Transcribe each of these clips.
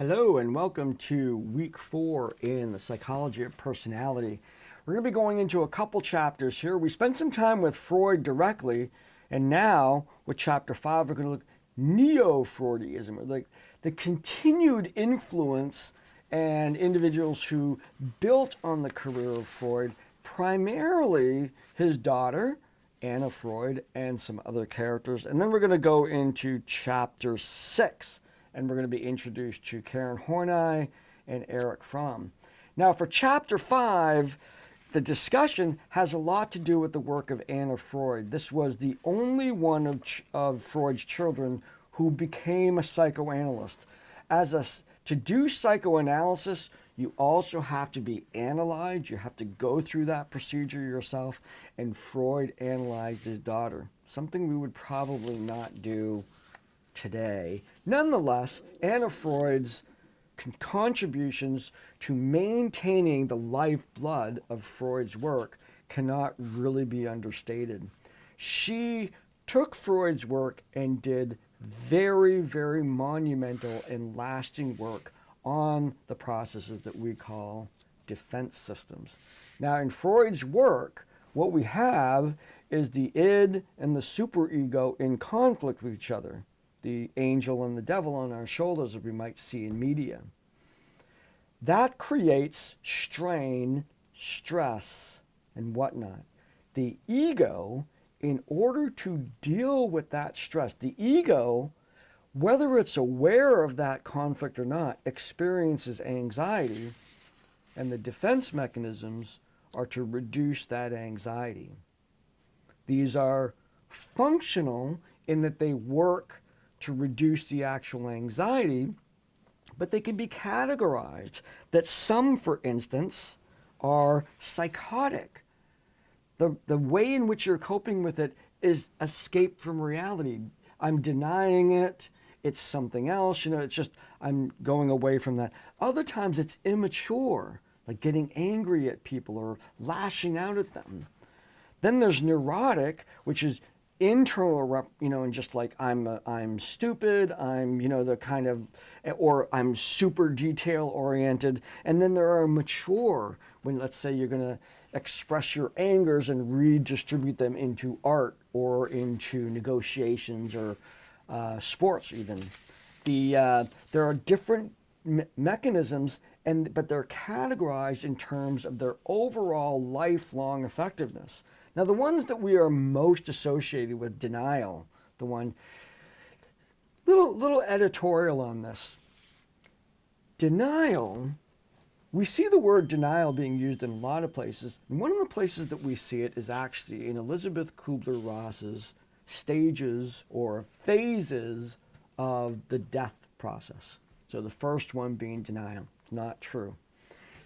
Hello and welcome to week 4 in the psychology of personality. We're going to be going into a couple chapters here. We spent some time with Freud directly, and now with chapter 5 we're going to look neo-Freudism, like the continued influence and individuals who built on the career of Freud, primarily his daughter Anna Freud and some other characters. And then we're going to go into chapter 6. And we're going to be introduced to Karen Horney and Erich Fromm. Now, for Chapter 5, the discussion has a lot to do with the work of Anna Freud. This was the only one of Freud's children who became a psychoanalyst. To do psychoanalysis, you also have to be analyzed. You have to go through that procedure yourself. And Freud analyzed his daughter, something we would probably not do today. Nonetheless, Anna Freud's contributions to maintaining the lifeblood of Freud's work cannot really be understated. She took Freud's work and did very, very monumental and lasting work on the processes that we call defense systems. Now, in Freud's work, what we have is the id and the superego in conflict with each other. The angel and the devil on our shoulders, as we might see in media. That creates strain, stress, and whatnot. The ego, in order to deal with that stress, the ego, whether it's aware of that conflict or not, experiences anxiety, and the defense mechanisms are to reduce that anxiety. These are functional in that they work to reduce the actual anxiety, but they can be categorized that some, for instance, are psychotic. The way in which you're coping with it is escape from reality. I'm denying it. It's something else. It's just I'm going away from that. Other times it's immature, like getting angry at people or lashing out at them. Then there's neurotic, which is internal, and just like I'm stupid, I'm, the kind of, or I'm super detail oriented. And then there are mature, when let's say you're going to express your angers and redistribute them into art or into negotiations or sports even. There are different mechanisms, but they're categorized in terms of their overall lifelong effectiveness. Now, the ones that we are most associated with, denial, the one, little editorial on this. Denial, we see the word denial being used in a lot of places. And one of the places that we see it is actually in Elizabeth Kubler-Ross's stages or phases of the death process. So the first one being denial. Not true.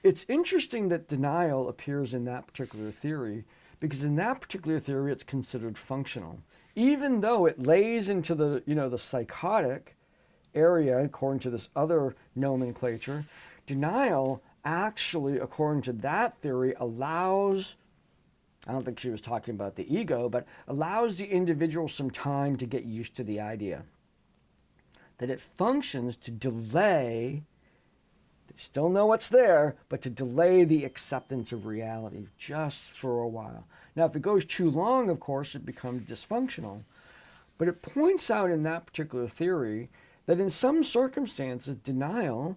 It's interesting that denial appears in that particular theory, because in that particular theory, it's considered functional. Even though it lays into the, the psychotic area, according to this other nomenclature, denial actually, according to that theory, allows, I don't think she was talking about the ego, but allows the individual some time to get used to the idea. That it functions to delay, they still know what's there, but to delay the acceptance of reality just for a while. Now, if it goes too long, of course, it becomes dysfunctional. But it points out in that particular theory that in some circumstances, denial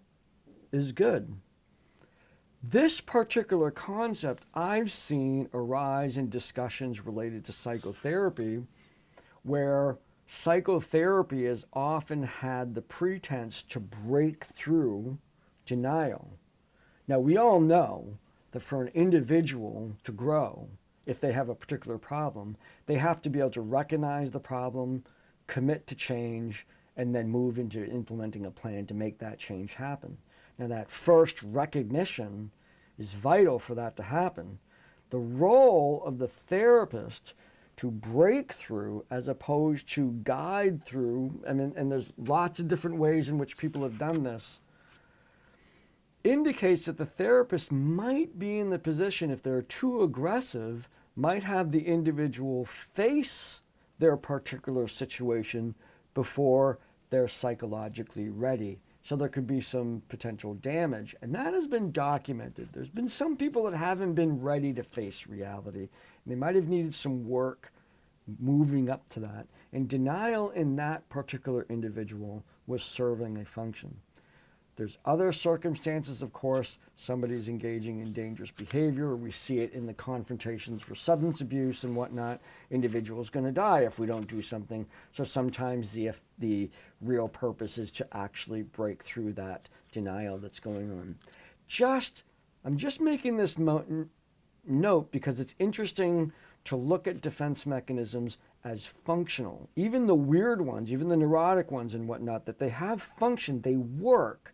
is good. This particular concept I've seen arise in discussions related to psychotherapy, where psychotherapy has often had the pretense to break through denial. Now, we all know that for an individual to grow, if they have a particular problem, they have to be able to recognize the problem, commit to change, and then move into implementing a plan to make that change happen. Now, that first recognition is vital for that to happen. The role of the therapist to break through as opposed to guide through, and there's lots of different ways in which people have done this, indicates that the therapist might be in the position, if they're too aggressive, might have the individual face their particular situation before they're psychologically ready. So there could be some potential damage. And that has been documented. There's been some people that haven't been ready to face reality. They might have needed some work moving up to that. And denial in that particular individual was serving a function. There's other circumstances, of course. Somebody's engaging in dangerous behavior. We see it in the confrontations for substance abuse and whatnot. Individual's going to die if we don't do something. So sometimes the real purpose is to actually break through that denial that's going on. I'm just making this note because it's interesting to look at defense mechanisms as functional. Even the weird ones, even the neurotic ones and whatnot, that they have function, they work.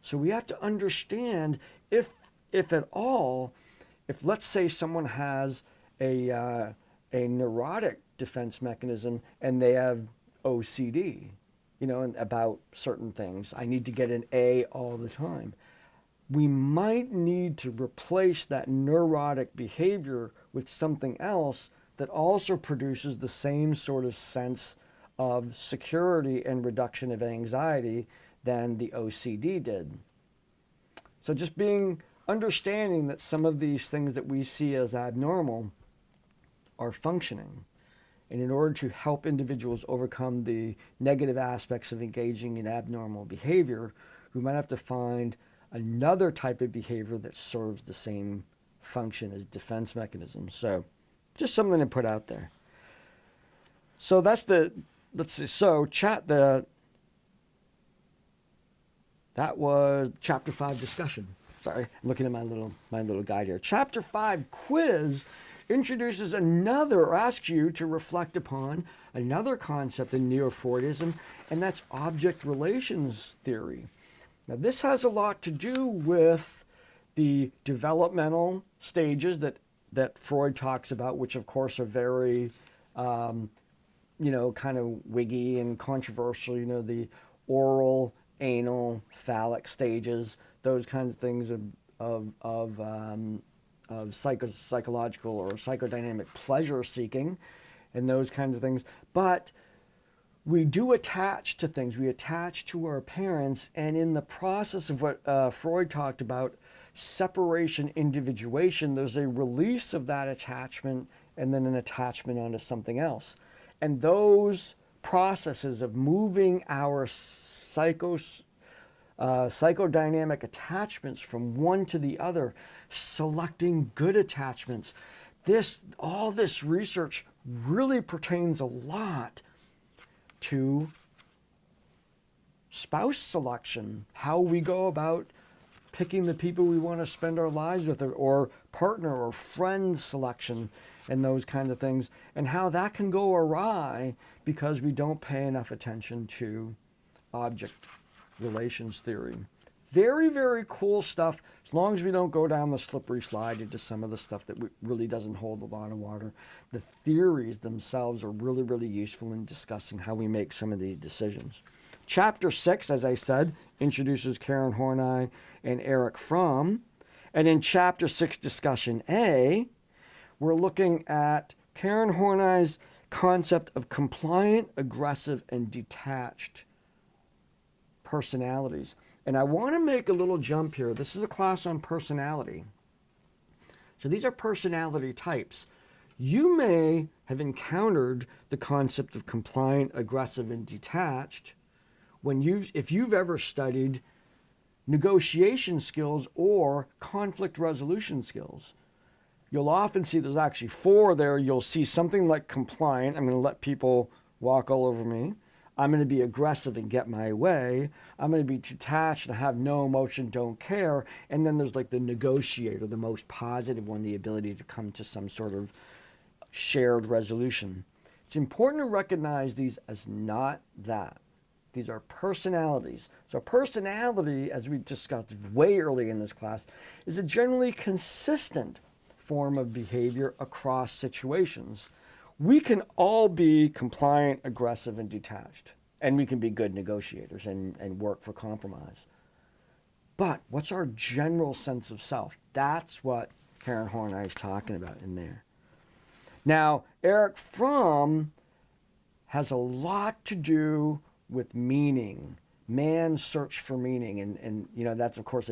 So we have to understand if at all, if let's say someone has a neurotic defense mechanism and they have OCD, about certain things. I need to get an A all the time. We might need to replace that neurotic behavior with something else that also produces the same sort of sense of security and reduction of anxiety than the OCD did. So just understanding that some of these things that we see as abnormal are functioning. And in order to help individuals overcome the negative aspects of engaging in abnormal behavior, we might have to find another type of behavior that serves the same function as defense mechanisms. So just something to put out there. So that's that was Chapter 5 discussion. Sorry, I'm looking at my little guide here. Chapter 5 quiz introduces or asks you to reflect upon another concept in Neo-Freudism, and that's object relations theory. Now, this has a lot to do with the developmental stages that Freud talks about, which of course are very, kind of wiggy and controversial. The oral, anal, phallic stages, those kinds of things of psychological or psychodynamic pleasure seeking, and those kinds of things. But we do attach to things. We attach to our parents, and in the process of what Freud talked about, separation, individuation, there's a release of that attachment and then an attachment onto something else. And those processes of moving our psychodynamic attachments from one to the other, selecting good attachments, all this research really pertains a lot to spouse selection, how we go about picking the people we want to spend our lives with, or partner or friend selection, and those kinds of things, and how that can go awry because we don't pay enough attention to object relations theory. Very, very cool stuff, as long as we don't go down the slippery slide into some of the stuff that really doesn't hold a lot of water. The theories themselves are really, really useful in discussing how we make some of these decisions. Chapter 6, as I said, introduces Karen Horney and Erich Fromm. And in Chapter 6 Discussion A, we're looking at Karen Horney's concept of compliant, aggressive, and detached personalities. And I want to make a little jump here. This is a class on personality. So these are personality types. You may have encountered the concept of compliant, aggressive, and detached if you've ever studied negotiation skills or conflict resolution skills. You'll often see there's actually 4 there. You'll see something like compliant. I'm going to let people walk all over me. I'm going to be aggressive and get my way. I'm going to be detached and have no emotion, don't care. And then there's like the negotiator, the most positive one, the ability to come to some sort of shared resolution. It's important to recognize these as not that. These are personalities. So personality, as we discussed way early in this class, is a generally consistent form of behavior across situations. We can all be compliant, aggressive, and detached. And we can be good negotiators and work for compromise. But what's our general sense of self? That's what Karen Horney is talking about in there. Now, Erich Fromm has a lot to do with meaning. man's search for meaning, and that's of course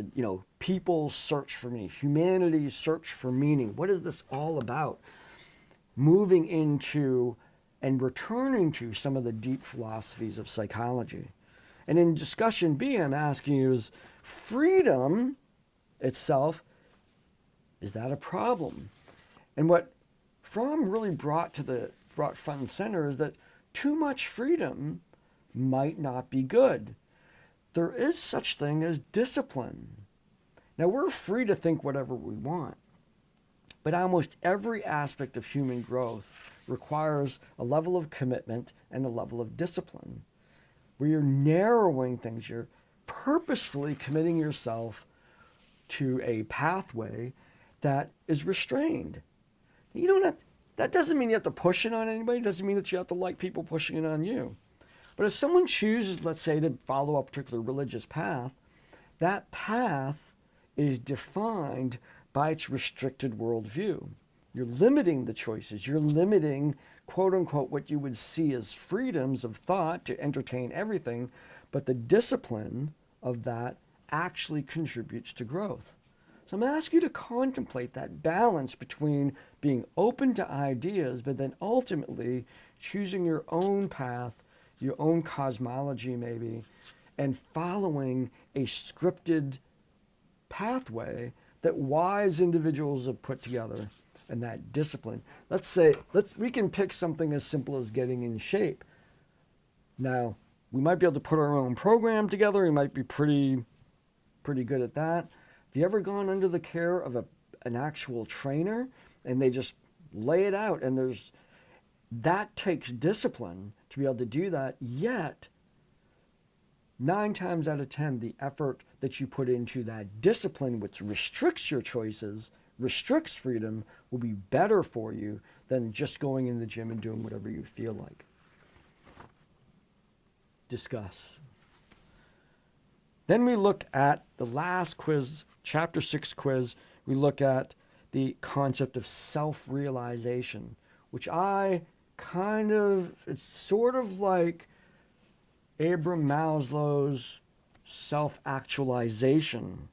people's search for meaning, humanity's search for meaning. What is this all about? Moving into and returning to some of the deep philosophies of psychology. And in discussion B, I'm asking you, is freedom itself, is that a problem? And what Fromm really brought front and center is that too much freedom might not be good. There is such thing as discipline. Now, we're free to think whatever we want, but almost every aspect of human growth requires a level of commitment and a level of discipline, where you're narrowing things. You're purposefully committing yourself to a pathway that is restrained. You don't have, that doesn't mean you have to push it on anybody. It doesn't mean that you have to like people pushing it on you. But if someone chooses, let's say, to follow a particular religious path, that path is defined by its restricted worldview. You're limiting the choices. You're limiting, quote unquote, what you would see as freedoms of thought to entertain everything, but the discipline of that actually contributes to growth. So I'm asking you to contemplate that balance between being open to ideas, but then ultimately choosing your own path, your own cosmology maybe, and following a scripted pathway that wise individuals have put together, and that discipline. Let's say, we can pick something as simple as getting in shape. Now, we might be able to put our own program together. We might be pretty good at that. Have you ever gone under the care of an actual trainer and they just lay it out? And that takes discipline to be able to do that. Yet, 9 times out of 10, the effort that you put into that discipline, which restricts your choices, restricts freedom, will be better for you than just going in the gym and doing whatever you feel like. Discuss. Then we look at the last quiz, chapter 6 quiz. We look at the concept of self-realization, which it's sort of like Abraham Maslow's self-actualization,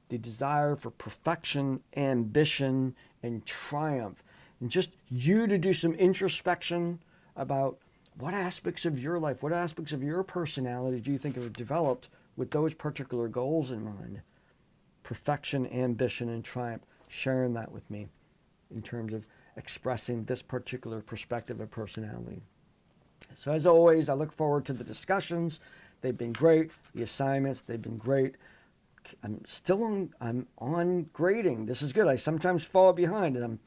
the desire for perfection, ambition, and triumph. And just you to do some introspection about what aspects of your life, what aspects of your personality do you think have developed with those particular goals in mind? Perfection, ambition, and triumph. Sharing that with me in terms of expressing this particular perspective of personality. So as always, I look forward to the discussions. They've been great. The assignments, they've been great. I'm on grading. This is good. I sometimes fall behind, and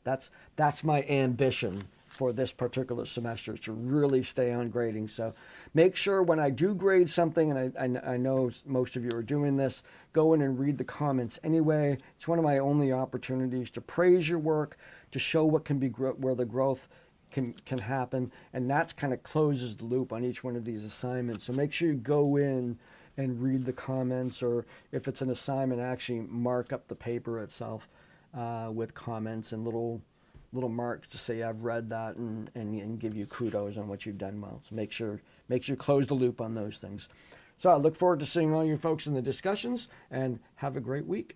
that's my ambition for this particular semester, is to really stay on grading. So make sure when I do grade something, and I know most of you are doing this, go in and read the comments anyway. It's one of my only opportunities to praise your work, to show what can be where the growth can happen, and that's kind of closes the loop on each one of these assignments. So make sure you go in and read the comments, or if it's an assignment, actually mark up the paper itself with comments and little marks to say I've read that and give you kudos on what you've done well. So make sure you close the loop on those things. So I look forward to seeing all you folks in the discussions, and have a great week.